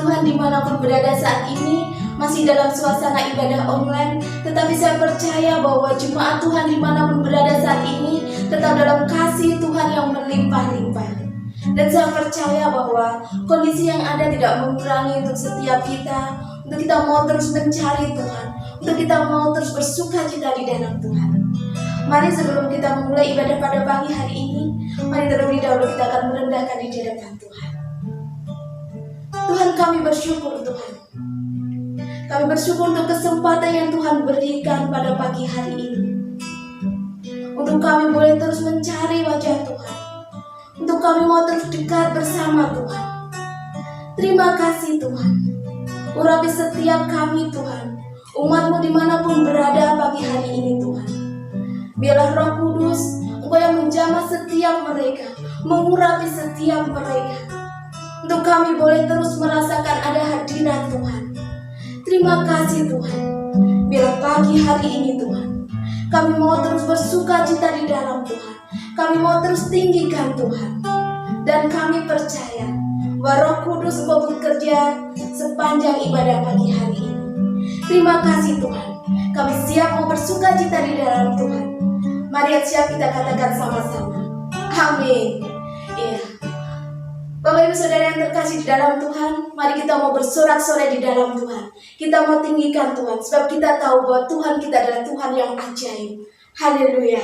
Tuhan dimanapun berada saat ini masih dalam suasana ibadah online, tetapi saya percaya bahwa jemaat Tuhan dimanapun berada saat ini tetap dalam kasih Tuhan yang melimpah-limpah. Dan saya percaya bahwa kondisi yang ada tidak mengurangi untuk setiap kita, untuk kita mau terus mencari Tuhan, untuk kita mau terus bersuka cita di dalam Tuhan. Mari sebelum kita memulai ibadah pada pagi hari ini, mari terlebih dahulu kita akan merendahkan di hadapan Tuhan. Tuhan, kami bersyukur Tuhan. Kami bersyukur untuk kesempatan yang Tuhan berikan pada pagi hari ini. Untuk kami boleh terus mencari wajah Tuhan. Untuk kami mau terus dekat bersama Tuhan. Terima kasih Tuhan. Urapi setiap kami Tuhan. Umat-Mu dimanapun berada pagi hari ini Tuhan. Biarlah Roh Kudus, Engkau yang menjamah setiap mereka, mengurapi setiap mereka. Untuk kami boleh terus merasakan ada hadirat Tuhan. Terima kasih Tuhan. Biarlah pagi hari ini Tuhan, kami mau terus bersuka cita di dalam Tuhan. Kami mau terus tinggikan Tuhan. Dan kami percaya bahwa Roh Kudus Engkau bekerja sepanjang ibadah pagi hari ini. Terima kasih Tuhan. Kami siap mau bersuka cita di dalam Tuhan. Mari siap kita katakan sama-sama. Amin. Iya. Bapak Ibu Saudara yang terkasih di dalam Tuhan, mari kita mau bersorak-sorai di dalam Tuhan. Kita mau tinggikan Tuhan, sebab kita tahu bahwa Tuhan kita adalah Tuhan yang ajaib. Haleluya.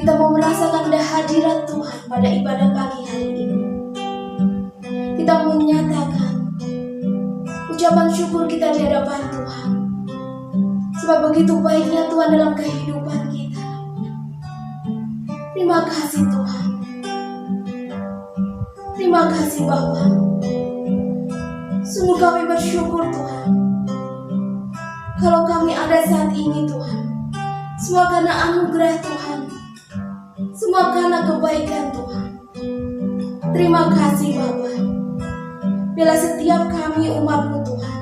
Kita mau merasakan hadirat Tuhan pada ibadah pagi hari ini. Kita menyatakan ucapan syukur kita di hadapan Tuhan, sebab begitu baiknya Tuhan dalam kehidupan kita. Terima kasih Tuhan. Terima kasih Bapa. Sungguh kami bersyukur Tuhan, kalau kami ada saat ini Tuhan, semua karena anugerah Tuhan, semua karena kebaikan Tuhan. Terima kasih Bapa. Bila setiap kami umat-Mu Tuhan,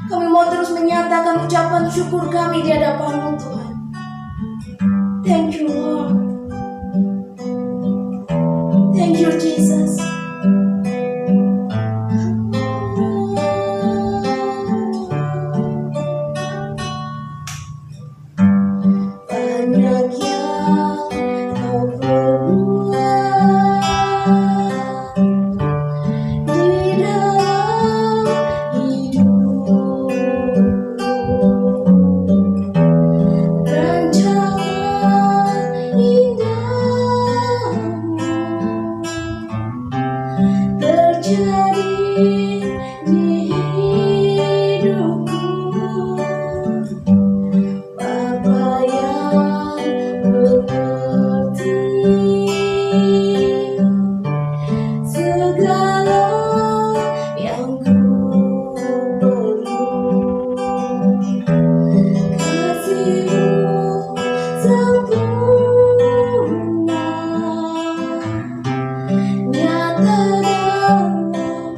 kami mau terus menyatakan ucapan syukur kami di hadapan-Mu Tuhan. Thank you Lord. Thank you Jesus. Banyak yang Kau perbuat di dalam hidupku. Rancangan indahmu terjadi di hidupku. Bapa yang mengerti segala yang ku perlu, kasih-Mu sempurna nyata dalam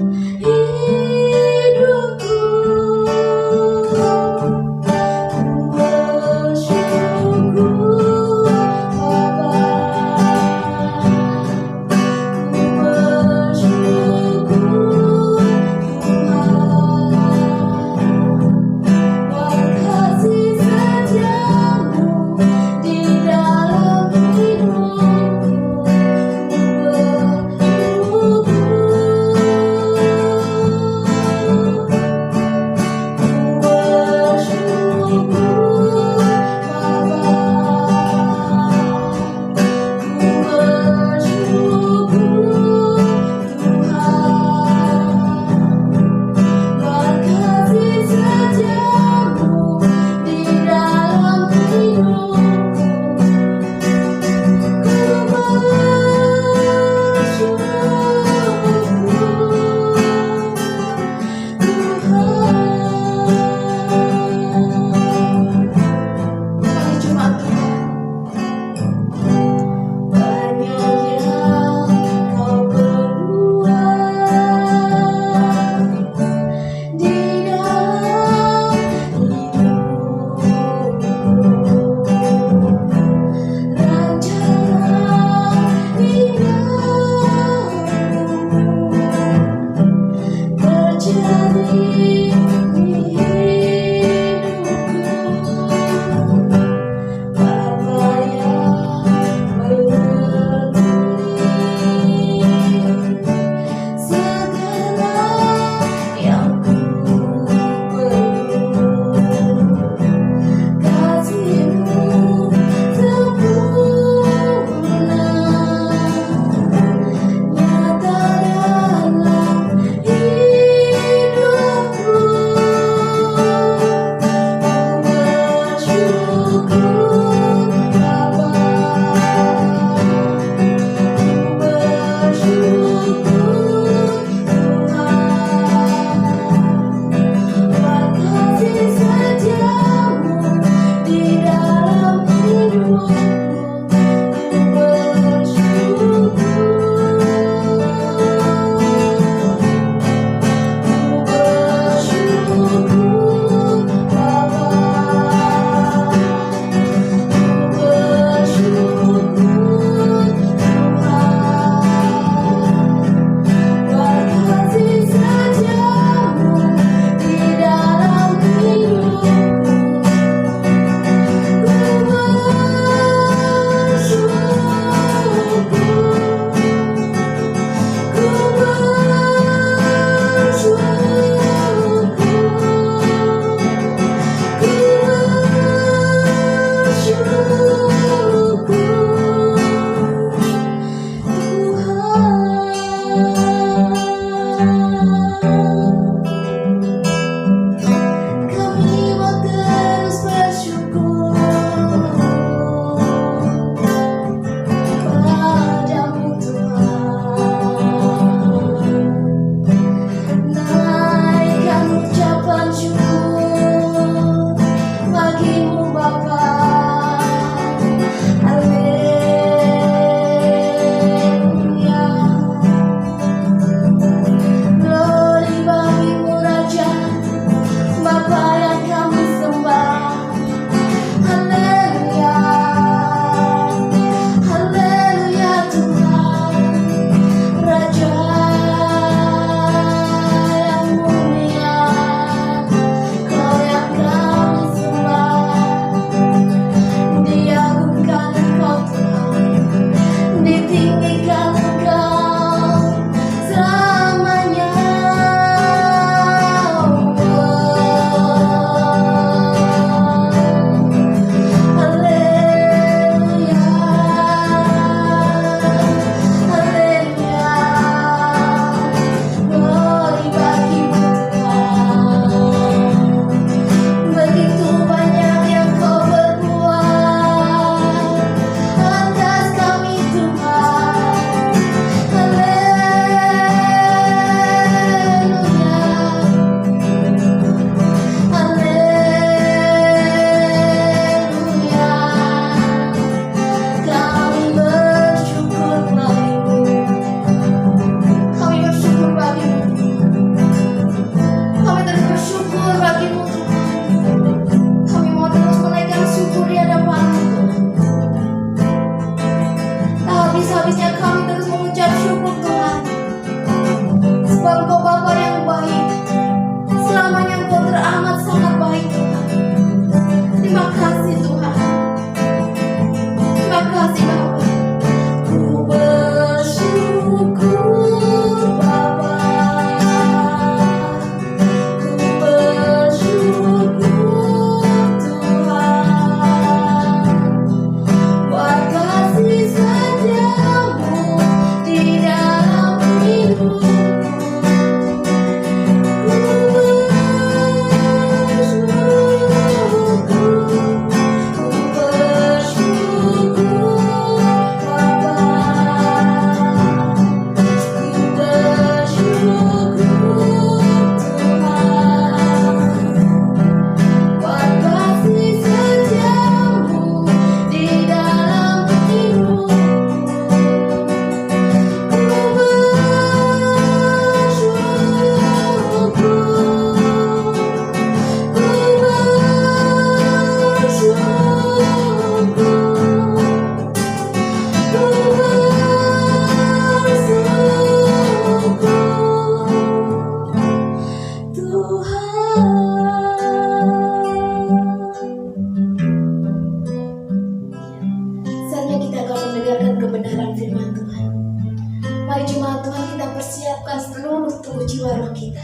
tubuh jiwa roh kita.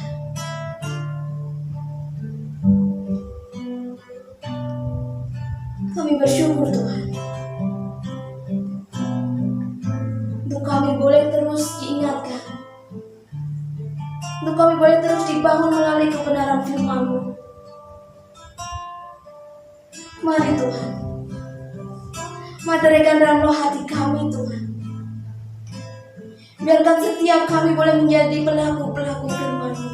Kami bersyukur Tuhan, untuk kami boleh terus diingatkan, untuk kami boleh terus dibangun melalui kebenaran firman-Mu. Mari Tuhan, materikan dalam roh hati kami Tuhan. Biarkan setiap kami boleh menjadi pelaku-pelaku firman-Mu.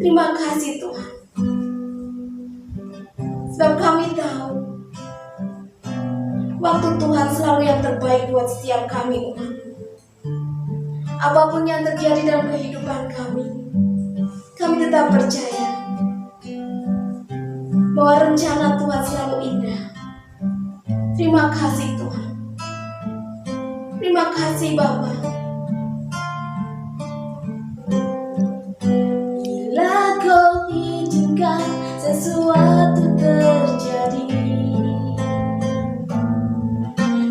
Terima kasih Tuhan. Sebab kami tahu waktu Tuhan selalu yang terbaik buat setiap kami umat. Apapun yang terjadi dalam kehidupan kami tetap percaya bahwa rencana Tuhan selalu indah. Terima kasih Tuhan. Terima kasih Bapa. Bila Kau izinkan sesuatu terjadi,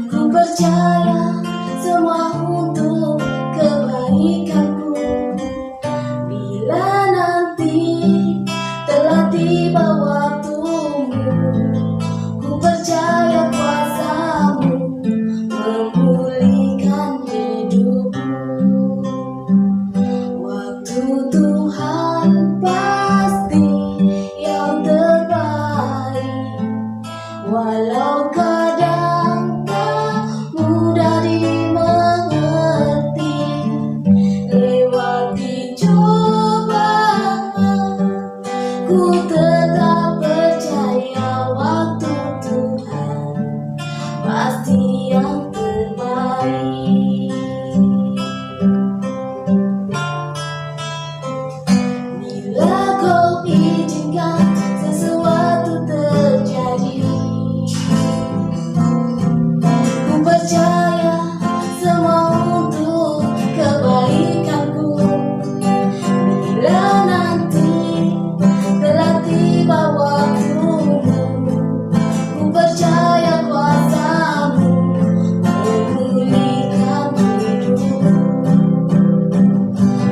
ku percaya semua untuk kebaikanku. Bila nanti telah tiba waktumu, ku percaya kuasa-Mu memulihkan hidupku. Waktu Tuhan pasti yang terbaik, walau kadang tak mudah dimengerti. Lewati cobaan, ku tetap percaya waktu Tuhan pasti yang terbaik. Bila Kau izinkan sesuatu terjadi, ku percaya semua untuk kebaikanku. Bila nanti telah tiba waktumu, ku percaya kuasa-Mu memulihkan hidupku.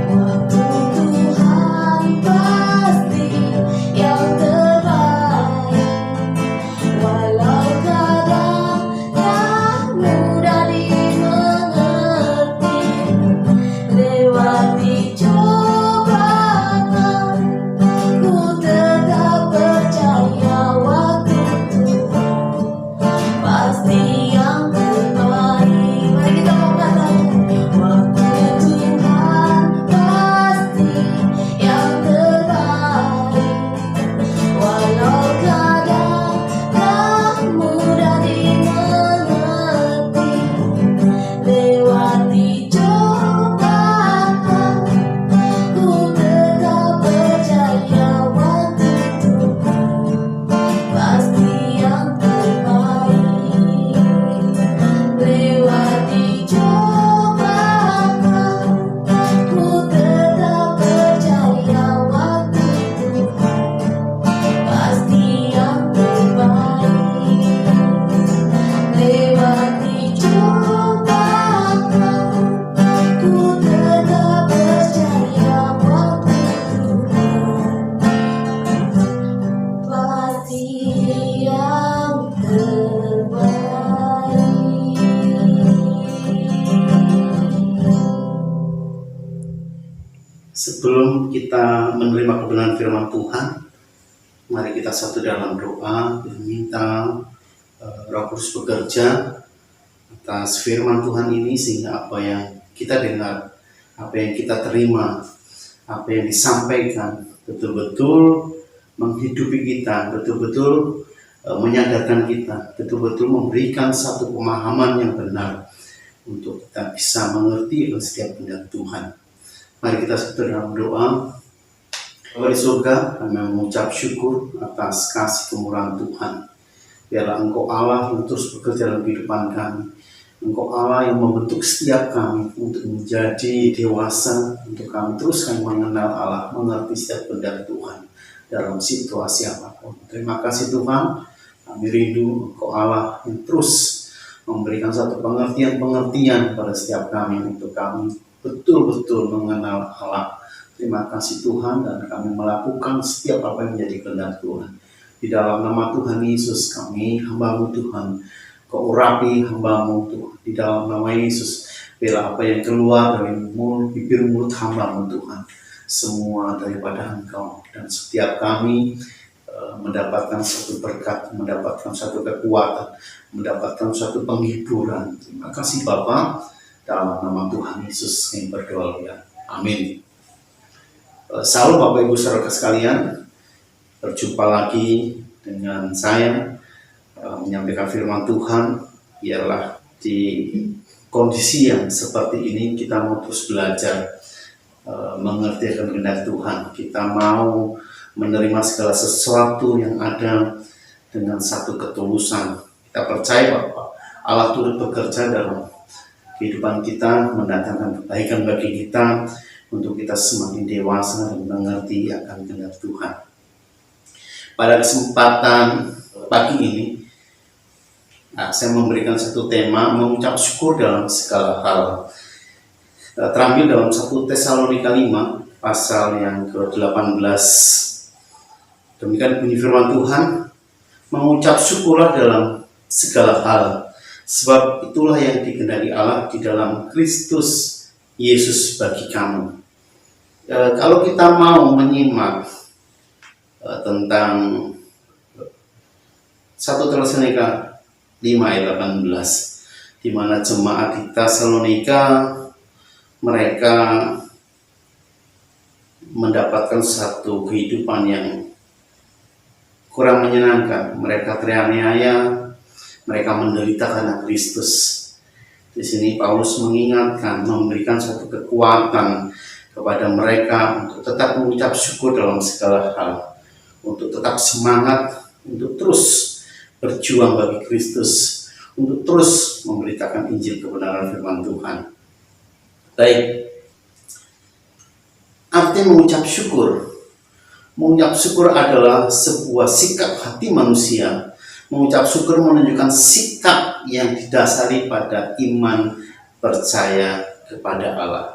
Waktu Tuhan pasti yang terbaik, walau kadang tak mudah dimengerti. Lewati cobaan, ku tetap percaya waktu Tuhan pasti yang terbaik. Mari kita mengatakan, waktu Tuhan pasti yang terbaik, walau kadang tak mudah dimengerti. Lewati cobaan, ku tetap percaya waktu Tuhan pasti yang terbaik. Lewati cobaan, ku tetap percaya waktu Tuhan pasti yang terbaik. Lewati cobaan, ku tetap percaya waktu Tuhan pasti yang terbaik. Sebelum kita menerima kebenaran firman Tuhan, mari kita satu dalam doa dan minta Roh Kudus bekerja atas firman Tuhan ini, sehingga apa yang kita dengar, apa yang kita terima, apa yang disampaikan betul-betul menghidupi kita, betul-betul menyadarkan kita, betul-betul memberikan satu pemahaman yang benar untuk kita bisa mengerti setiap kehendak Tuhan. Mari kita satu dalam doa. Bapa di surga, kami mengucap syukur atas kasih kemurahan Tuhan. Biarlah Engkau Allah yang terus bekerja dalam kehidupan kami. Engkau Allah yang membentuk setiap kami untuk menjadi dewasa, untuk kami terus mengenal Allah, mengerti setiap kehendak Tuhan dalam situasi apapun. Terima kasih Tuhan, kami rindu Engkau Allah yang terus memberikan satu pengertian-pengertian pada setiap kami, untuk kami betul-betul mengenal Allah. Terima kasih Tuhan, dan kami melakukan setiap apa yang menjadi kehendak Tuhan. Di dalam nama Tuhan Yesus, kami hamba-Mu Tuhan, Kau urapi hamba-Mu Tuhan. Di dalam nama Yesus, bila apa yang keluar dari bibir mulut hamba-Mu Tuhan, semua daripada Engkau, dan setiap kami mendapatkan satu berkat, mendapatkan satu kekuatan, mendapatkan satu penghiburan. Terima kasih Bapa, dalam nama Tuhan Yesus kami berdoa ya. Amin. Salam Bapak Ibu Saudara sekalian, berjumpa lagi dengan saya menyampaikan firman Tuhan. Biarlah di kondisi yang seperti ini kita mau terus belajar mengerti akan kehendak Tuhan. Kita mau menerima segala sesuatu yang ada dengan satu ketulusan. Kita percaya bahwa Allah turut bekerja dalam kehidupan kita, mendatangkan kebaikan bagi kita, untuk kita semakin dewasa dan mengerti akan kehendak Tuhan. Pada kesempatan pagi ini, saya memberikan satu tema, mengucap syukur dalam segala hal. Terambil dalam 1 Tesalonika 5, pasal yang ke-18. Demikian bunyi firman Tuhan, mengucap syukurlah dalam segala hal, sebab itulah yang dikehendaki Allah di dalam Kristus Yesus bagi kamu. Kalau kita mau menyimak tentang 1 Tesalonika 5 ayat 18, di mana jemaat di Tesalonika mereka mendapatkan satu kehidupan yang kurang menyenangkan. Mereka teraniaya, mereka menderita karena Kristus. Di sini Paulus mengingatkan, memberikan satu kekuatan kepada mereka untuk tetap mengucap syukur dalam segala hal, untuk tetap semangat, untuk terus berjuang bagi Kristus, untuk terus memberitakan Injil kebenaran firman Tuhan. Baik, arti mengucap syukur. Mengucap syukur adalah sebuah sikap hati manusia. Mengucap syukur menunjukkan sikap yang didasari pada iman percaya kepada Allah.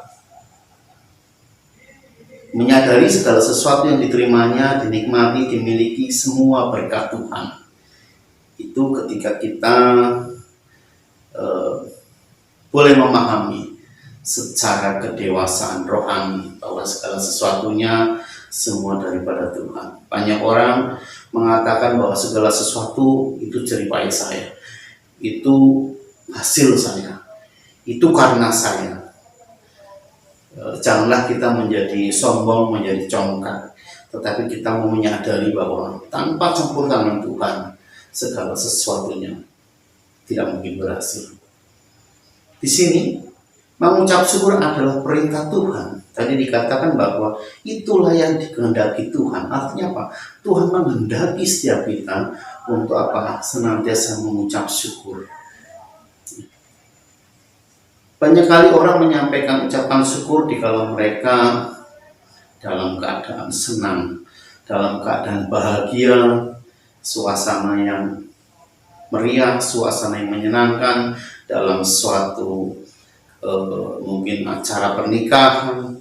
Menyadari segala sesuatu yang diterimanya, dinikmati, dimiliki, semua berkat Tuhan. Itu ketika kita boleh memahami secara kedewasaan rohani bahwa segala sesuatunya semua daripada Tuhan. Banyak orang mengatakan bahwa segala sesuatu itu jeripaya saya, itu hasil saya, itu karena saya. Janganlah kita menjadi sombong, menjadi congkak, tetapi kita mau menyadari bahwa tanpa campur tangan Tuhan, segala sesuatunya tidak mungkin berhasil. Di sini, mengucap syukur adalah perintah Tuhan. Tadi dikatakan bahwa itulah yang dikehendaki Tuhan. Artinya apa? Tuhan menghendaki setiap kita untuk apa? Senantiasa mengucap syukur. Banyak kali orang menyampaikan ucapan syukur dikala mereka dalam keadaan senang, dalam keadaan bahagia, suasana yang meriah, suasana yang menyenangkan, dalam suatu mungkin acara pernikahan,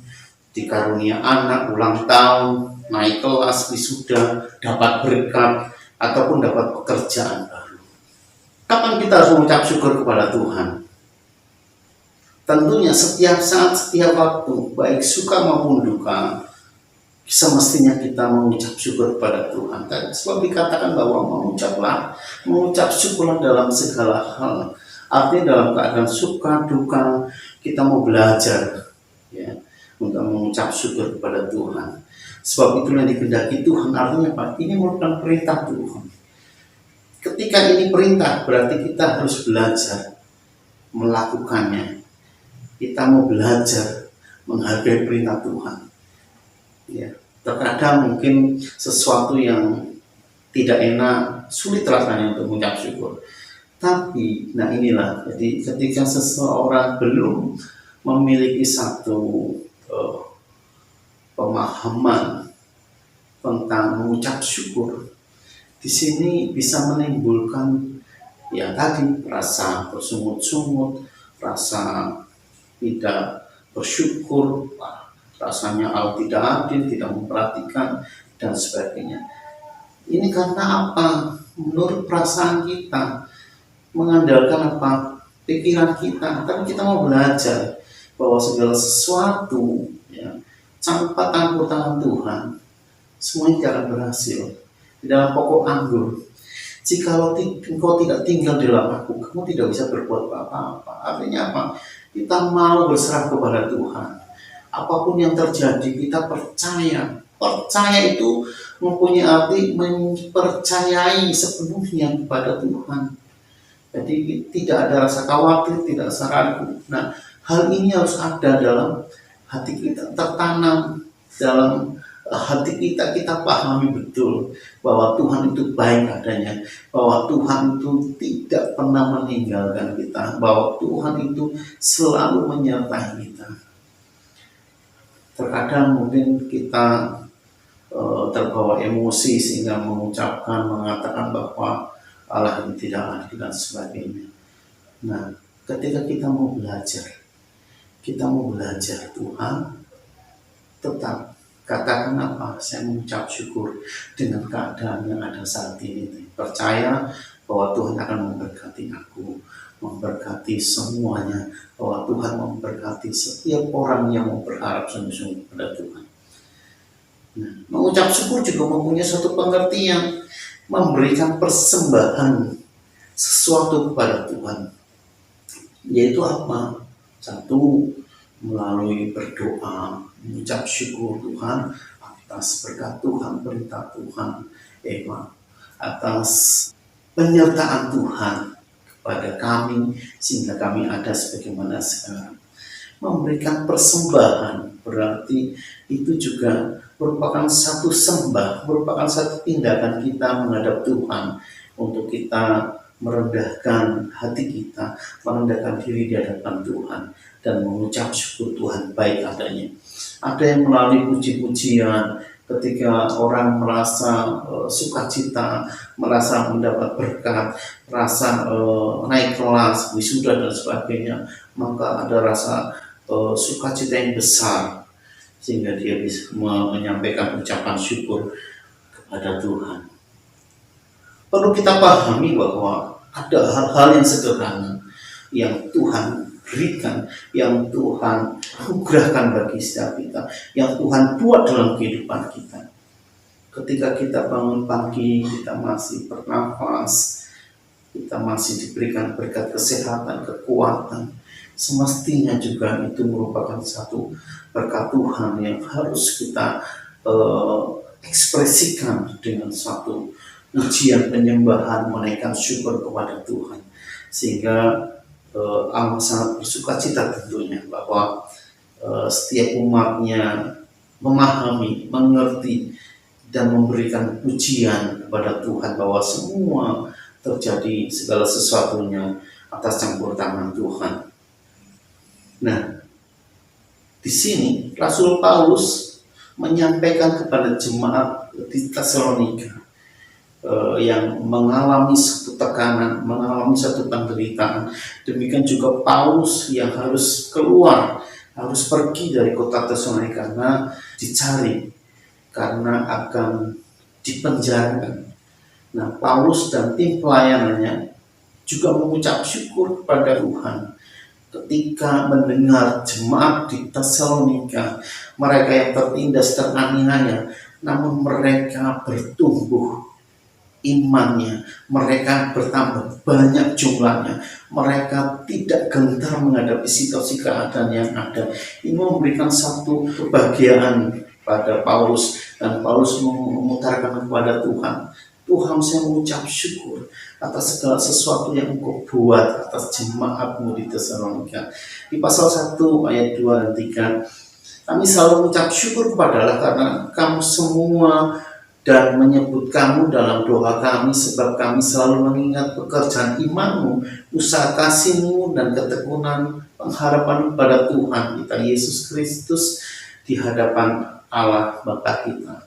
dikarunia anak, ulang tahun, naik kelas, wisuda, dapat berkat, ataupun dapat pekerjaan baru. Kapan kita harus mengucap syukur kepada Tuhan? Tentunya setiap saat, setiap waktu, baik suka maupun duka, semestinya kita mengucap syukur kepada Tuhan. Sebab dikatakan bahwa mengucap syukurlah dalam segala hal. Artinya dalam keadaan suka, duka, kita mau belajar ya, untuk mengucap syukur kepada Tuhan. Sebab itulah yang dikehendaki Tuhan. Artinya apa? Ini merupakan perintah Tuhan. Ketika ini perintah, berarti kita harus belajar melakukannya. Kita mau belajar menghargai perintah Tuhan. Ya, terkadang mungkin sesuatu yang tidak enak, sulit rasanya untuk mengucap syukur. Tapi, nah inilah, jadi ketika seseorang belum memiliki satu pemahaman tentang mengucap syukur, di sini bisa menimbulkan ya tadi rasa bersungut-sungut, rasa tidak bersyukur, rasanya Allah tidak adil, tidak memperhatikan, dan sebagainya. Ini karena apa? Menurut perasaan kita, mengandalkan apa? Pikiran kita. Tapi kita mau belajar bahwa segala sesuatu ya, tanpa campur tangan Tuhan, semuanya tidak akan berhasil. Di dalam pokok anggur, jikalau engkau tidak tinggal di dalam aku, kamu tidak bisa berbuat apa-apa. Artinya apa? Kita mau berserah kepada Tuhan. Apapun yang terjadi, kita percaya. Percaya itu mempunyai arti mempercayai sepenuhnya kepada Tuhan. Jadi tidak ada rasa khawatir, tidak rasa ragu. Nah, hal ini harus ada dalam hati kita, tertanam dalam hati kita. Kita pahami betul bahwa Tuhan itu baik adanya, bahwa Tuhan itu tidak pernah meninggalkan kita, bahwa Tuhan itu selalu menyertai kita. Terkadang mungkin kita terbawa emosi sehingga mengatakan bahwa Allah ini tidak adil dan sebagainya. Nah, ketika kita mau belajar Tuhan, tetap katakan apa? Saya mengucap syukur dengan keadaan yang ada saat ini. Percaya bahwa Tuhan akan memberkati aku, memberkati semuanya, bahwa Tuhan memberkati setiap orang yang mau berharap sungguh-sungguh kepada Tuhan. Nah, mengucap syukur juga mempunyai suatu pengertian, memberikan persembahan sesuatu kepada Tuhan. Yaitu apa? Satu, melalui berdoa, mengucap syukur Tuhan atas berkat Tuhan, perintah Tuhan, atas penyertaan Tuhan kepada kami sehingga kami ada sebagaimana sekarang. Memberikan persembahan berarti itu juga merupakan satu sembah, merupakan satu tindakan kita menghadap Tuhan untuk kita merendahkan hati kita, merendahkan diri di hadapan Tuhan dan mengucap syukur Tuhan baik adanya. Ada yang melalui puji-pujian ketika orang merasa sukacita, merasa mendapat berkat, merasa naik kelas, wisuda dan sebagainya, maka ada rasa sukacita yang besar sehingga dia bisa menyampaikan ucapan syukur kepada Tuhan. Perlu kita pahami bahwa ada hal-hal yang sederhana yang Tuhan berikan, yang Tuhan anugerahkan bagi setiap kita, yang Tuhan buat dalam kehidupan kita. Ketika kita bangun pagi, kita masih bernafas, kita masih diberikan berkat kesehatan, kekuatan, semestinya juga itu merupakan satu berkat Tuhan yang harus kita ekspresikan dengan satu ujian penyembahan, menaikkan syukur kepada Tuhan, sehingga Allah sangat bersukacita tentunya bahwa setiap umatnya memahami, mengerti dan memberikan pujian kepada Tuhan bahwa semua terjadi segala sesuatunya atas campur tangan Tuhan. Nah, di sini Rasul Paulus menyampaikan kepada jemaat di Tesalonika yang mengalami satu tekanan, mengalami satu penderitaan. Demikian juga Paulus yang harus keluar, harus pergi dari kota Tesalonika karena dicari, karena akan dipenjarakan. Nah, Paulus dan tim pelayanannya juga mengucap syukur kepada Tuhan ketika mendengar jemaat di Tesalonika, mereka yang tertindas, teraniaya, namun mereka bertumbuh imannya, mereka bertambah banyak jumlahnya, mereka tidak gentar menghadapi situasi keadaan yang ada. Ini memberikan satu kebahagiaan pada Paulus, dan Paulus memutarkan kepada Tuhan, Tuhan, saya mengucap syukur atas segala sesuatu yang Engkau buat atas jemaatmu di Tesalonika. Di pasal 1 ayat 2 dan 3, kami selalu mengucap syukur kepada Allah karena kamu semua dan menyebut kamu dalam doa kami, sebab kami selalu mengingat pekerjaan imanmu, usaha kasihmu dan ketekunan pengharapan kepada Tuhan kita Yesus Kristus di hadapan Allah Bapa kita.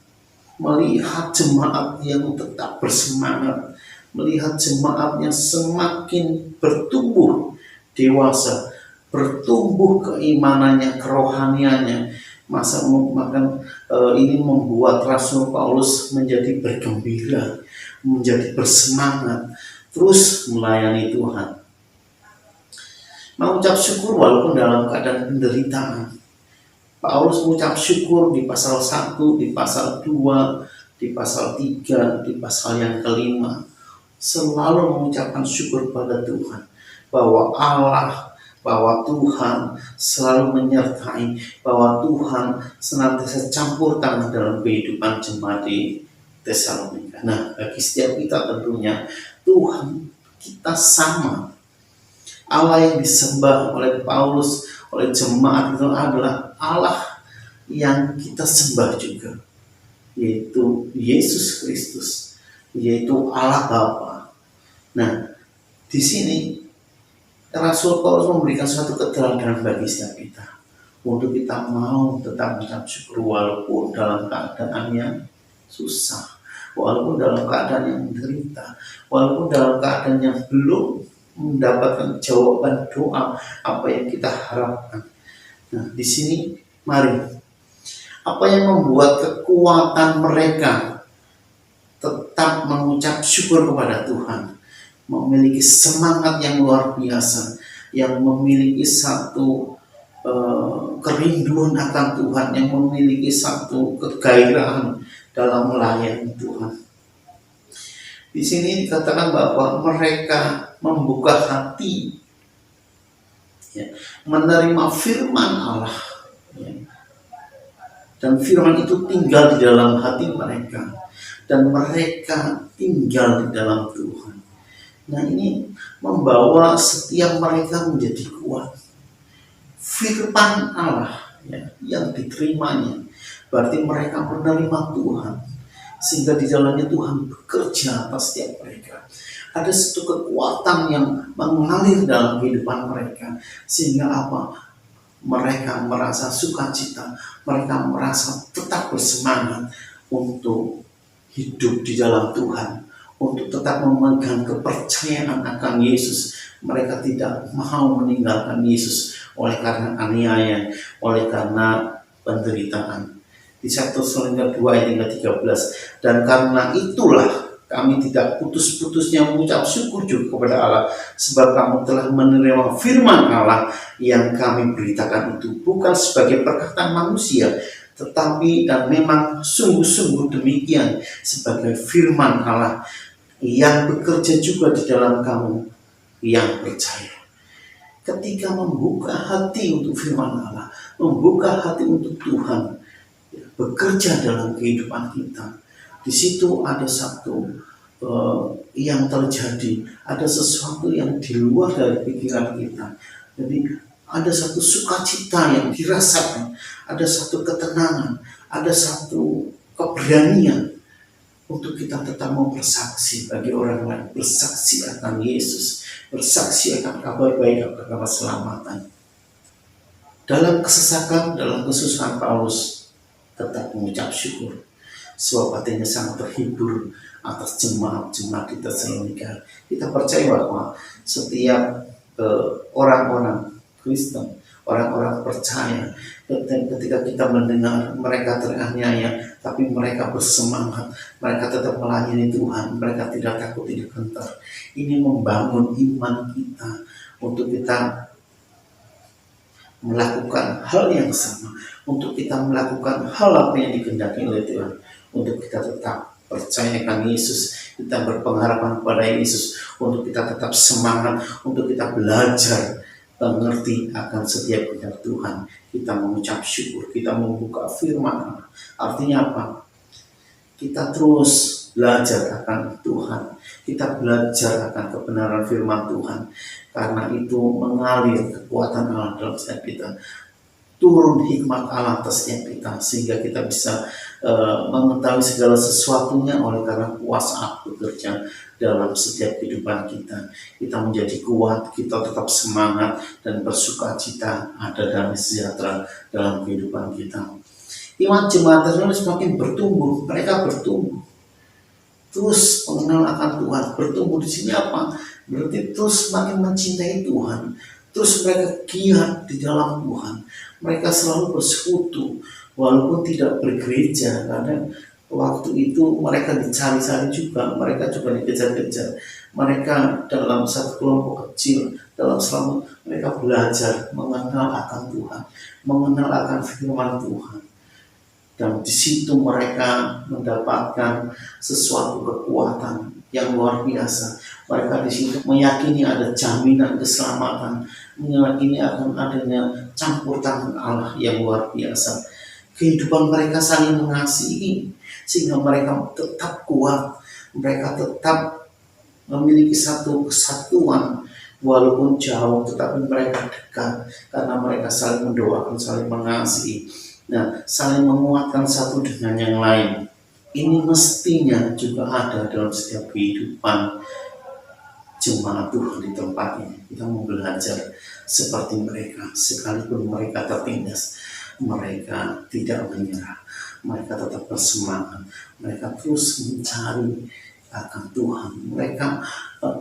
Melihat jemaat yang tetap bersemangat, melihat jemaat yang semakin bertumbuh dewasa, bertumbuh keimanannya, kerohaniannya. Ini membuat Rasul Paulus menjadi bergembira, menjadi bersemangat, terus melayani Tuhan. Mengucap syukur walaupun dalam keadaan penderitaan. Paulus mengucap syukur di pasal 1, di pasal 2, di pasal 3, di pasal yang kelima. Selalu mengucapkan syukur pada Tuhan. Bahwa Tuhan selalu menyertai, bahwa Tuhan senantiasa campur tangan dalam kehidupan jemaat di Tesalonika. Nah, bagi setiap kita tentunya Tuhan kita sama. Allah yang disembah oleh Paulus, oleh jemaat itu adalah Allah yang kita sembah juga, yaitu Yesus Kristus, yaitu Allah Bapa. Nah, di sini Rasul Paulus memberikan suatu keteladanan bagi setiap kita untuk kita mau tetap mengucap syukur walaupun dalam keadaan yang susah, walaupun dalam keadaan yang menderita, walaupun dalam keadaan yang belum mendapatkan jawaban doa apa yang kita harapkan. Nah, di sini mari, apa yang membuat kekuatan mereka tetap mengucap syukur kepada Tuhan, memiliki semangat yang luar biasa, yang memiliki satu kerinduan akan Tuhan, yang memiliki satu kegairahan dalam melayani Tuhan. Di sini dikatakan bahwa mereka membuka hati, ya, menerima firman Allah, ya, dan firman itu tinggal di dalam hati mereka, dan mereka tinggal di dalam Tuhan. Nah, ini membawa setiap mereka menjadi kuat. Firman Allah, ya, yang diterimanya, berarti mereka menerima Tuhan, sehingga di dalamnya Tuhan bekerja atas setiap mereka. Ada satu kekuatan yang mengalir dalam kehidupan mereka, sehingga apa? Mereka merasa sukacita, mereka merasa tetap bersemangat untuk hidup di dalam Tuhan, untuk tetap memegang kepercayaan akan Yesus. Mereka tidak mau meninggalkan Yesus oleh karena aniaya, oleh karena penderitaan. Di 1 Tesalonika 2 ayat 13, dan karena itulah kami tidak putus-putusnya mengucap syukur juga kepada Allah, sebab kamu telah menerima firman Allah yang kami beritakan itu bukan sebagai perkataan manusia, tetapi dan memang sungguh-sungguh demikian sebagai firman Allah yang bekerja juga di dalam kamu yang percaya. Ketika membuka hati untuk firman Allah, membuka hati untuk Tuhan bekerja dalam kehidupan kita, di situ ada satu yang terjadi, ada sesuatu yang di luar dari pikiran kita. Jadi ada satu sukacita yang dirasakan, ada satu ketenangan, ada satu keberanian untuk kita tetap mau bersaksi bagi orang lain, bersaksi akan Yesus, bersaksi akan kabar baik, akan kabar keselamatan. Dalam kesesakan, dalam kesusahan, Paulus tetap mengucap syukur, sebab hatinya sangat terhibur atas jemaat-jemaat di Tesalonika. Kita percaya bahwa setiap orang-orang Kristen, orang-orang percaya, ketika kita mendengar mereka teraniaya, tapi mereka bersemangat, mereka tetap melayani Tuhan, mereka tidak takut, tidak gentar. Ini membangun iman kita untuk kita melakukan hal yang sama, untuk kita melakukan hal apa yang dikehendaki oleh Tuhan, untuk kita tetap percaya akan Yesus, kita berpengharapan kepada Yesus, untuk kita tetap semangat, untuk kita belajar mengerti akan setiap kehendak Tuhan. Kita mengucap syukur, kita membuka firman Allah. Artinya apa? Kita terus belajar akan Tuhan, kita belajar akan kebenaran firman Tuhan. Karena itu mengalir kekuatan Allah dalam setiap kita, turun hikmat Allah atas setiap kita, sehingga kita bisa mengetahui segala sesuatunya oleh karena kuasa Allah bekerja dalam setiap kehidupan kita. Kita menjadi kuat, kita tetap semangat dan bersukacita, ada damai sejahtera dalam kehidupan kita. Iman jemaat Tesalonika semakin bertumbuh, mereka bertumbuh, terus mengenal akan Tuhan. Bertumbuh di sini apa? Berarti terus semakin mencintai Tuhan, Terus mereka giat di dalam Tuhan. Mereka selalu bersekutu walaupun tidak bergereja, karena waktu itu mereka dicari-cari juga, mereka juga dikejar-kejar. Mereka dalam satu kelompok kecil, dalam selama mereka belajar mengenal akan Tuhan, mengenal akan firman Tuhan. Dan di situ mereka mendapatkan sesuatu kekuatan yang luar biasa. Mereka di situ meyakini ada jaminan keselamatan, meyakini akan adanya campur tangan Allah yang luar biasa. Kehidupan mereka saling mengasihi sehingga mereka tetap kuat, mereka tetap memiliki satu kesatuan walaupun jauh, tetapi mereka dekat karena mereka saling mendoakan, saling mengasihi. Nah, saling menguatkan satu dengan yang lain. Ini mestinya juga ada dalam setiap kehidupan jemaat Tuhan di tempat ini. Kita mau belajar seperti mereka, sekalipun mereka tertindas, mereka tidak menyerah, mereka tetap bersemangat, mereka terus mencari akan Tuhan. Mereka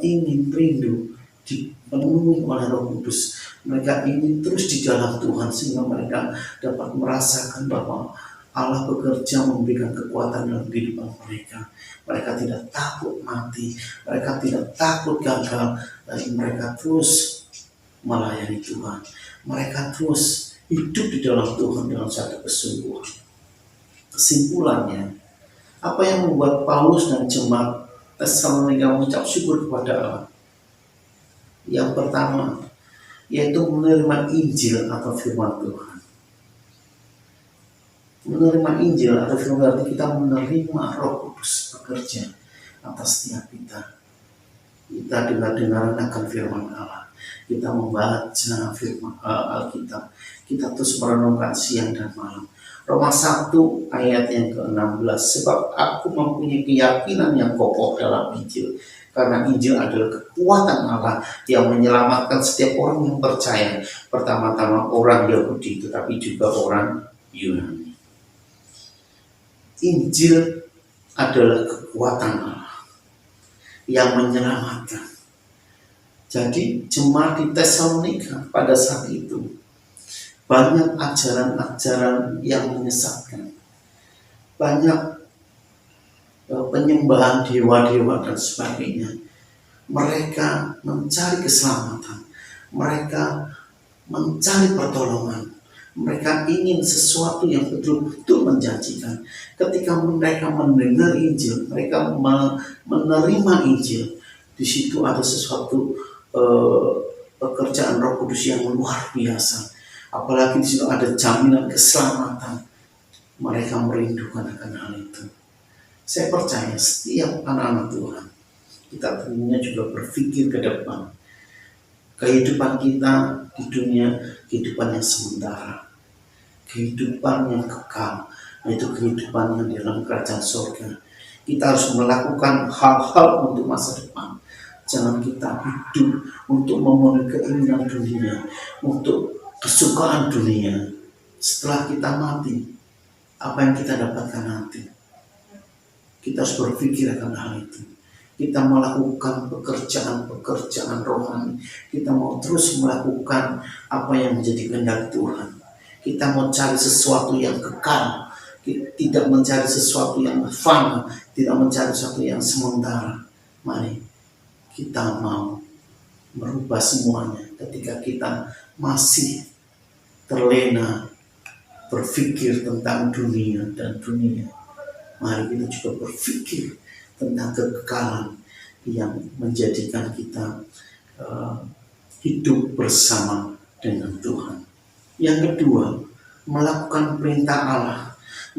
ingin rindu dipenuhi oleh Roh Kudus. Mereka ingin terus di dalam Tuhan sehingga mereka dapat merasakan bahwa Allah bekerja memberikan kekuatan dalam kehidupan mereka. Mereka tidak takut mati, mereka tidak takut gagal, dan mereka terus melayani Tuhan. Mereka terus hidup di dalam Tuhan dengan satu kesungguhan. Kesimpulannya, apa yang membuat Paulus dan jemaat Tesalonika mengucap syukur kepada Allah? Yang pertama, yaitu menerima Injil atau firman Tuhan. Menerima Injil atau firman Tuhan berarti kita menerima Roh Kudus bekerja atas setiap kita. Kita dengar-dengaran akan firman Allah. Kita membaca firman Alkitab. Kita terus merenungkan siang dan malam. Roma 1 ayat yang ke-16. Sebab aku mempunyai keyakinan yang kokoh dalam Injil. Karena Injil adalah kekuatan Allah yang menyelamatkan setiap orang yang percaya. Pertama-tama orang Yahudi, tetapi juga orang Yunani. Injil adalah kekuatan Allah yang menyelamatkan. Jadi jemaat di Tesalonika pada saat itu banyak ajaran-ajaran yang menyesatkan. Banyak penyembahan dewa-dewa dan sebagainya. Mereka mencari keselamatan, mereka mencari pertolongan, mereka ingin sesuatu yang betul-betul menjanjikan. Ketika mereka mendengar Injil, mereka menerima Injil, di situ ada sesuatu pekerjaan Roh Kudus yang luar biasa. Apalagi di situ ada jaminan keselamatan. Mereka merindukan akan hal itu. Saya percaya setiap anak-anak Tuhan, kita tentunya juga berpikir ke depan. Kehidupan kita di dunia, kehidupan yang sementara. Kehidupan yang kekal, yaitu kehidupan yang di dalam kerajaan surga. Kita harus melakukan hal-hal untuk masa depan. Jangan kita hidup untuk memenuhi keinginan dunia, untuk kesukaan dunia. Setelah kita mati, apa yang kita dapatkan nanti? Kita harus berpikir akan hal itu. Kita melakukan pekerjaan-pekerjaan rohani. Kita mau terus melakukan apa yang menjadi kehendak Tuhan. Kita mau cari sesuatu yang kekal. Tidak mencari sesuatu yang fana. Tidak mencari sesuatu yang sementara. Mari kita mau merubah semuanya ketika kita masih terlena berpikir tentang dunia dan dunia. Mari kita juga berpikir tentang kekekalan yang menjadikan kita hidup bersama dengan Tuhan. Yang kedua, melakukan perintah Allah.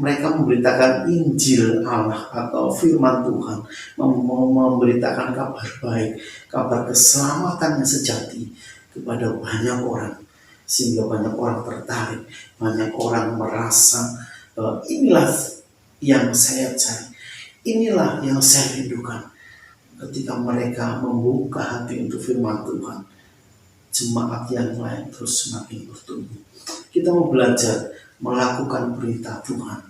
Mereka memberitakan Injil Allah atau firman Tuhan, memberitakan kabar baik, kabar keselamatan yang sejati kepada banyak orang, sehingga banyak orang tertarik, banyak orang merasa inilah yang saya cari, inilah yang saya rindukan. Ketika mereka membuka hati untuk firman Tuhan, jemaat yang lain terus semakin bertumbuh. Kita mau belajar melakukan perintah Tuhan.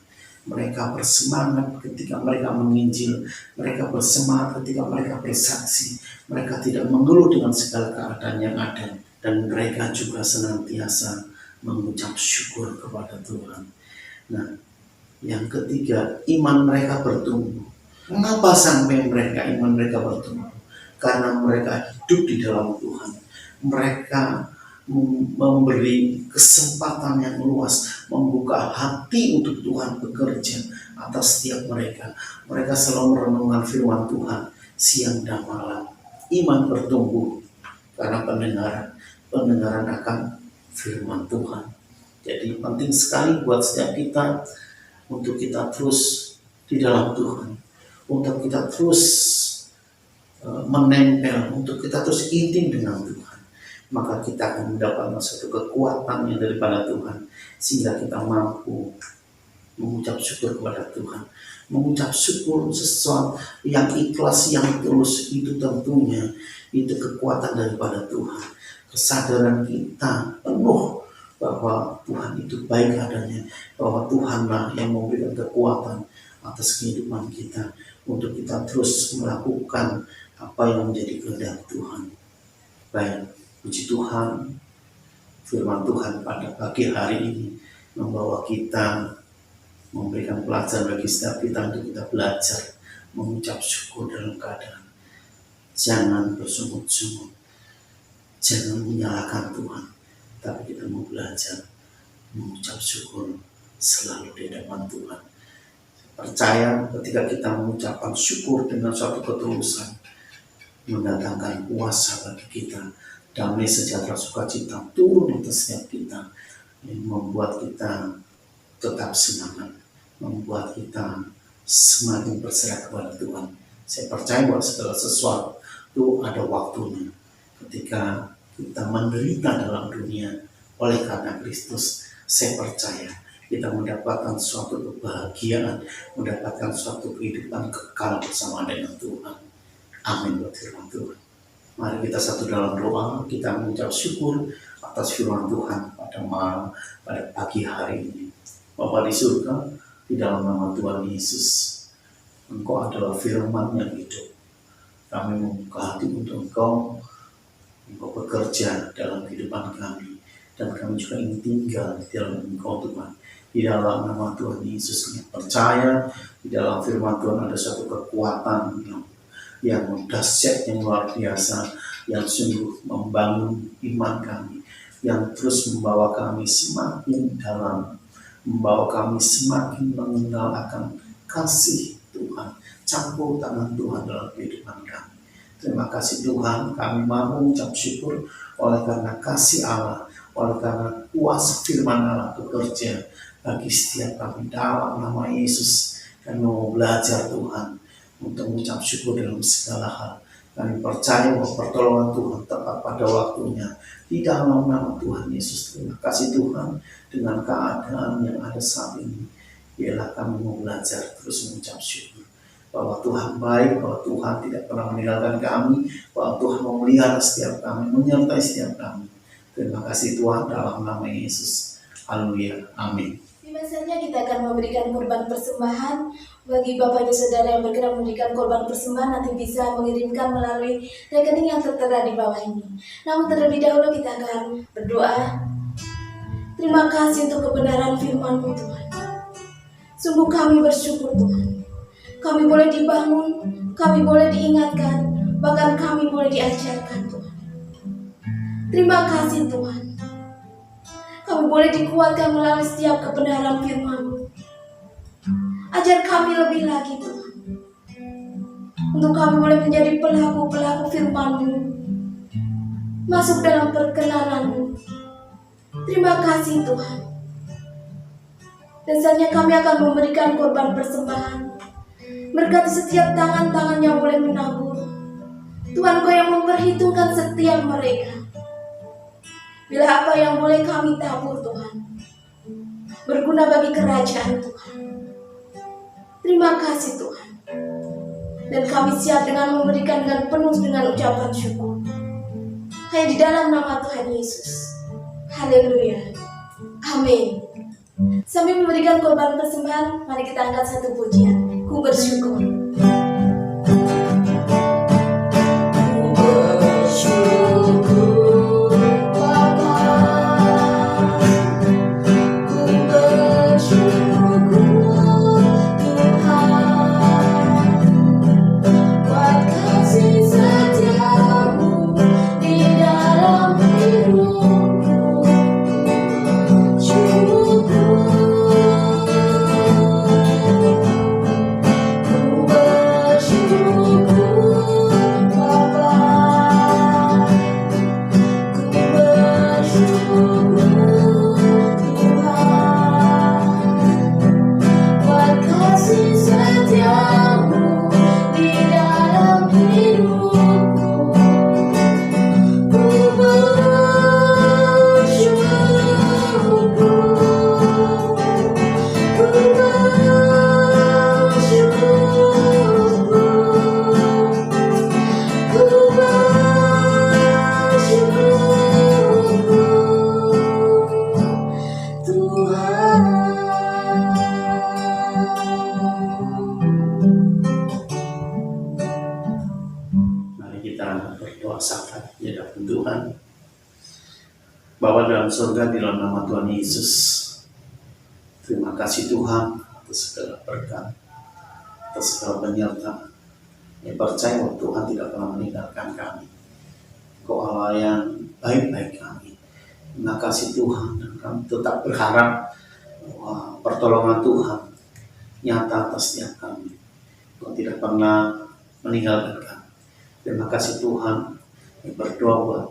Mereka bersemangat ketika mereka menginjil, mereka bersemangat ketika mereka bersaksi, mereka tidak mengeluh dengan segala keadaan yang ada dan mereka juga senantiasa mengucap syukur kepada Tuhan. Nah, yang ketiga, iman mereka bertumbuh. Mengapa sampai iman mereka bertumbuh? Karena mereka hidup di dalam Tuhan. Mereka memberi kesempatan yang luas, membuka hati untuk Tuhan bekerja atas setiap mereka. Mereka selalu merenungkan firman Tuhan siang dan malam. Iman bertumbuh karena pendengaran akan firman Tuhan. Jadi penting sekali buat setiap kita untuk kita terus di dalam Tuhan, untuk kita terus menempel, untuk kita terus intim dengan Tuhan. Maka kita akan mendapatkan suatu kekuatan yang daripada Tuhan, sehingga kita mampu mengucap syukur kepada Tuhan. Mengucap syukur sesuatu yang ikhlas, yang tulus, itu tentunya itu kekuatan daripada Tuhan. Kesadaran kita penuh bahwa Tuhan itu baik adanya, bahwa Tuhanlah yang memberikan kekuatan atas kehidupan kita untuk kita terus melakukan apa yang menjadi kehendak Tuhan. Baik, puji Tuhan, firman Tuhan pada pagi hari ini membawa kita, memberikan pelajaran bagi setiap kita untuk kita belajar mengucap syukur dalam keadaan. Jangan bersungut-sungut, jangan menyalahkan Tuhan, tapi kita mau belajar mengucap syukur selalu di hadapan Tuhan. Percaya ketika kita mengucapkan syukur dengan suatu ketulusan, mendatangkan kuasa bagi kita, damai sejahtera sukacita turun atas setiap kita, yang membuat kita tetap semangat, membuat kita semakin berserah kepada Tuhan. Saya percaya bahwa segala sesuatu itu ada waktunya. Ketika kita menderita dalam dunia oleh karena Kristus, saya percaya kita mendapatkan suatu kebahagiaan, mendapatkan suatu kehidupan kekal bersama dengan Tuhan. Amin buat firman Tuhan. Mari kita satu dalam doa, kita mengucap syukur atas firman Tuhan pada pagi hari ini. Bapa di surga, di dalam nama Tuhan Yesus, Engkau adalah firman yang hidup. Kami membuka hati untuk Engkau bekerja dalam kehidupan kami, dan kami juga ingin tinggal di dalam Engkau Tuhan. Di dalam nama Tuhan Yesus, kami percaya di dalam firman Tuhan ada suatu kekuatan yang dahsyat, yang luar biasa, yang sungguh membangun iman kami, yang terus membawa kami semakin dalam, membawa kami semakin mengenal akan kasih Tuhan, campur tangan Tuhan dalam kehidupan kami. Terima kasih Tuhan, kami mau mengucap syukur oleh karena kasih Allah, oleh karena kuasa firman Allah bekerja bagi setiap kami dalam nama Yesus. Kami mau belajar Tuhan untuk mengucap syukur dalam segala hal. Kami percaya bahwa pertolongan Tuhan tepat pada waktunya di dalam nama Tuhan Yesus. Terima kasih Tuhan, dengan keadaan yang ada saat ini, ialah kami mau belajar terus mengucap syukur bahwa Tuhan baik, bahwa Tuhan tidak pernah meninggalkan kami, bahwa Tuhan memelihara setiap kami, menyertai setiap kami. Terima kasih Tuhan, dalam nama Yesus. Haleluya. Amin. Biasanya kita akan memberikan korban persembahan. Bagi Bapak Ibu Saudara yang berkenan memberikan korban persembahan, nanti bisa mengirimkan melalui rekening yang tertera di bawah ini. Namun terlebih dahulu kita akan berdoa. Terima kasih untuk kebenaran firman-Mu Tuhan. Sungguh kami bersyukur Tuhan. Kami boleh dibangun, kami boleh diingatkan, bahkan kami boleh diajarkan Tuhan. Terima kasih Tuhan. Kami boleh dikuatkan melalui setiap kebenaran firman-Mu. Ajar kami lebih lagi Tuhan, untuk kami boleh menjadi pelaku-pelaku firman-Mu, masuk dalam perkenanan-Mu. Terima kasih Tuhan. Dan saatnya kami akan memberikan korban persembahan. Berkati setiap tangan-tangan yang boleh menabur. Tuhan, Kau yang memperhitungkan setiap mereka. Bila apa yang boleh kami tabur Tuhan, berguna bagi kerajaan Tuhan. Terima kasih Tuhan. Dan kami siap dengan memberikan dengan penuh dengan ucapan syukur. Hanya di dalam nama Tuhan Yesus. Haleluya. Amin. Sambil memberikan korban persembahan, mari kita angkat satu pujian. Ku bersyukur. Ku bersyukur Bapa dalam surga, di dalam nama Tuhan Yesus, terima kasih Tuhan atas segala berkat, atas segala penyertaan. Yang percaya bahwa Tuhan tidak pernah meninggalkan kami. Engkau Allah yang baik-baik kami. Terima kasih Tuhan, dan kami tetap berharap bahwa pertolongan Tuhan nyata atas setiap kami. Engkau tidak pernah meninggalkan kami. Terima kasih Tuhan. Kami berdoa buat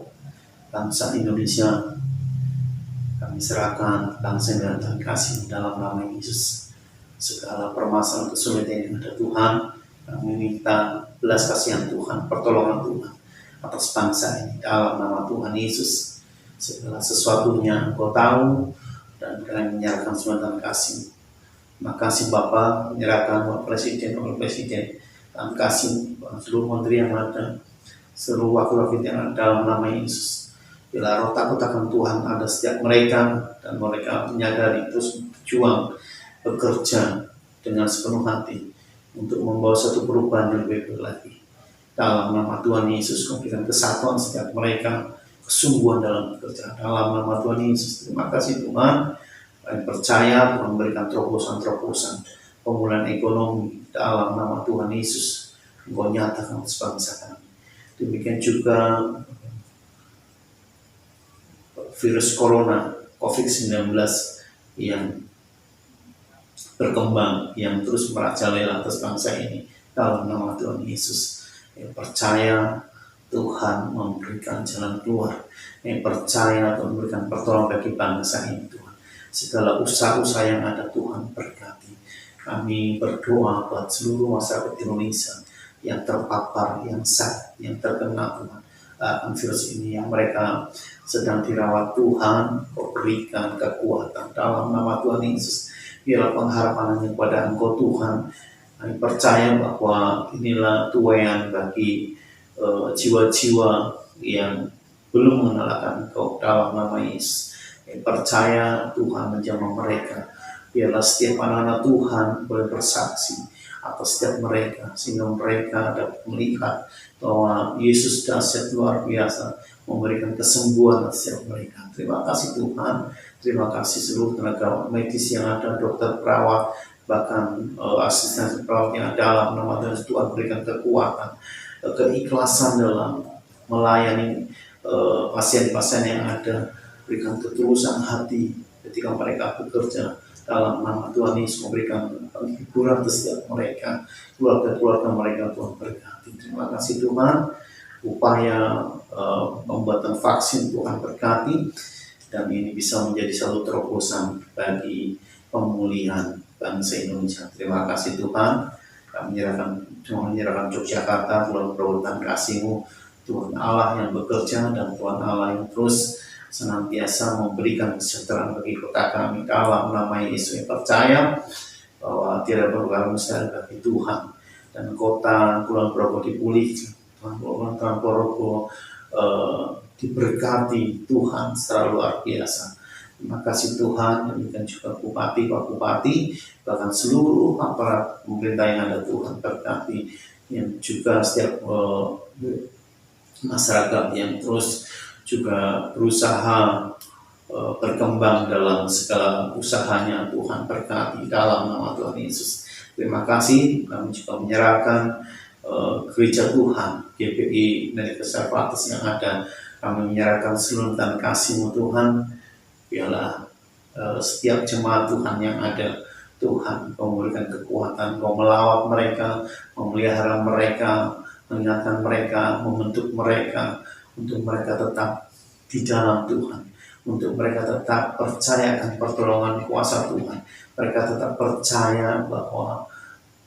bangsa Indonesia. Kami serahkan bangsa dan Tuhan kasih dalam nama Yesus. Segala permasalahan kesulitan yang ada Tuhan, kami minta belas kasihan Tuhan, pertolongan Tuhan atas bangsa ini dalam nama Tuhan Yesus. Segala sesuatunya Engkau tahu, dan kami menyerahkan semua Tuhan kasih. Terima kasih Bapa, menyerahkan buat Presiden, Wakil Presiden, Tuhan kasih buat seluruh menteri yang ada, seluruh wakil-wakil yang ada dalam nama Yesus. Bila roh takut akan Tuhan ada setiap mereka, dan mereka menyadari terus berjuang, bekerja dengan sepenuh hati untuk membawa satu perubahan yang lebih baik lagi. Dalam nama Tuhan Yesus, memberikan kesatuan setiap mereka, kesungguhan dalam bekerja. Dalam nama Tuhan Yesus, terima kasih Tuhan. Kami percaya Tuhan memberikan terobosan-terobosan pemulihan ekonomi dalam nama Tuhan Yesus. Engkau nyatakan atas bangsa kami. Demikian juga virus corona COVID-19 yang berkembang, yang terus merajalela atas bangsa ini dalam nama Tuhan Yesus. Yang percaya Tuhan memberikan jalan keluar, yang percaya Tuhan memberikan pertolongan bagi bangsa ini Tuhan. Segala usaha-usaha yang ada Tuhan berkati. Kami berdoa buat seluruh masyarakat Indonesia yang terpapar, yang sakit, yang terkena Tuhan virus ini, yang mereka sedang dirawat Tuhan, Kau berikan kekuatan dalam nama Tuhan Yesus. Biarlah pengharapan hanya kepada Engkau Tuhan. Kami percaya bahwa inilah tuaian bagi jiwa-jiwa yang belum mengenal Engkau dalam nama Yesus. Kami percaya Tuhan menjamah mereka. Biarlah setiap anak-anak Tuhan boleh bersaksi atas setiap mereka, sehingga mereka dapat melihat bahwa Yesus dahsyat luar biasa, memberikan kesembuhan atas setiap mereka. Terima kasih Tuhan, terima kasih seluruh tenaga medis yang ada, dokter, perawat, bahkan asisten perawat yang ada dalam nama Tuhan. Berikan kekuatan, keikhlasan dalam melayani pasien-pasien yang ada. Berikan ketulusan hati ketika mereka bekerja dalam nama Tuhan Yesus. Memberikan hiburan ke setiap mereka, keluarga-keluarga mereka Tuhan berkati. Terima kasih Tuhan. Upaya pembuatan vaksin Tuhan berkati, dan ini bisa menjadi satu terobosan bagi pemulihan bangsa Indonesia. Terima kasih Tuhan. Kami menyerahkan Yogyakarta, Tuhan perbuatan kasih-Mu, Tuhan Allah yang bekerja, dan Tuhan Allah yang terus senantiasa memberikan kesejahteraan bagi kota kami dalam nama Yesus. Yang percaya bahwa tidak perkara mustahil bagi Tuhan, dan kota Kulon Progo dipulihkan, Kulon Progo diberkati Tuhan secara luar biasa. Terima kasih Tuhan. Demikian juga Bupati, Pak Bupati, bahkan seluruh aparat pemerintah yang ada Tuhan berkati, yang juga setiap masyarakat yang terus juga berusaha berkembang dalam segala usahanya. Tuhan berkati dalam nama Tuhan Yesus. Terima kasih. Kami juga menyerahkan gereja Tuhan GPI dari Keservatis yang ada. Kami menyerahkan seluruh dan kasih-Mu Tuhan. Biarlah setiap jemaat Tuhan yang ada, Tuhan Kau memberikan kekuatan, Kau melawat mereka, memelihara mereka, mengingatkan mereka, membentuk mereka, untuk mereka tetap di dalam Tuhan, untuk mereka tetap percaya akan pertolongan kuasa Tuhan, mereka tetap percaya bahwa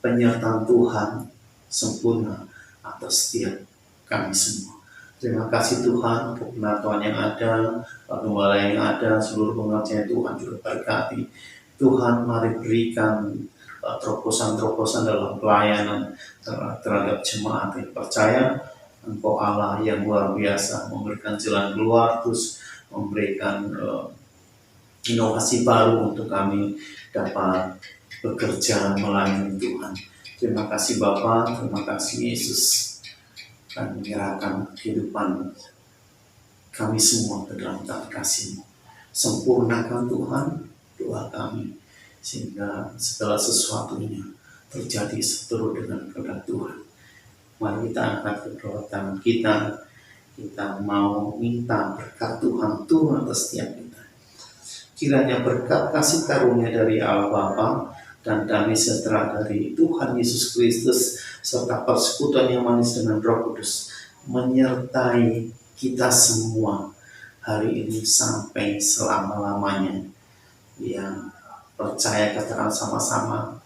penyertaan Tuhan sempurna atas setiap kami semua. Terima kasih Tuhan, kebenaran Tuhan yang ada, gembala yang ada, seluruh pengajian Tuhan juga berkati. Tuhan, mari berikan terobosan-terobosan dalam pelayanan terhadap jemaat yang percaya Engkau Allah yang luar biasa, memberikan jalan keluar, terus memberikan inovasi baru untuk kami dapat bekerja melayani Tuhan. Terima kasih Bapa, terima kasih Yesus. Kami menyerahkan kehidupan kami semua ke dalam tangan kasih-Mu. Sempurnakan Tuhan doa kami, sehingga segala sesuatunya terjadi seturut dengan kehendak Tuhan. Mari kita angkat kedua tangan kita. Kita mau minta berkat Tuhan turun atas setiap kita. Kiranya berkat kasih karunia dari Allah Bapa dan damai sejahtera dari Tuhan Yesus Kristus serta persekutuan yang manis dengan Roh Kudus menyertai kita semua hari ini sampai selama-lamanya. Yang percaya katakan sama-sama,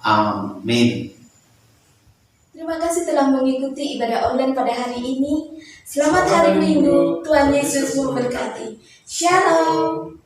amin. Terima kasih telah mengikuti ibadah online pada hari ini. Selamat hari Minggu, Tuhan Yesus memberkati. Shalom.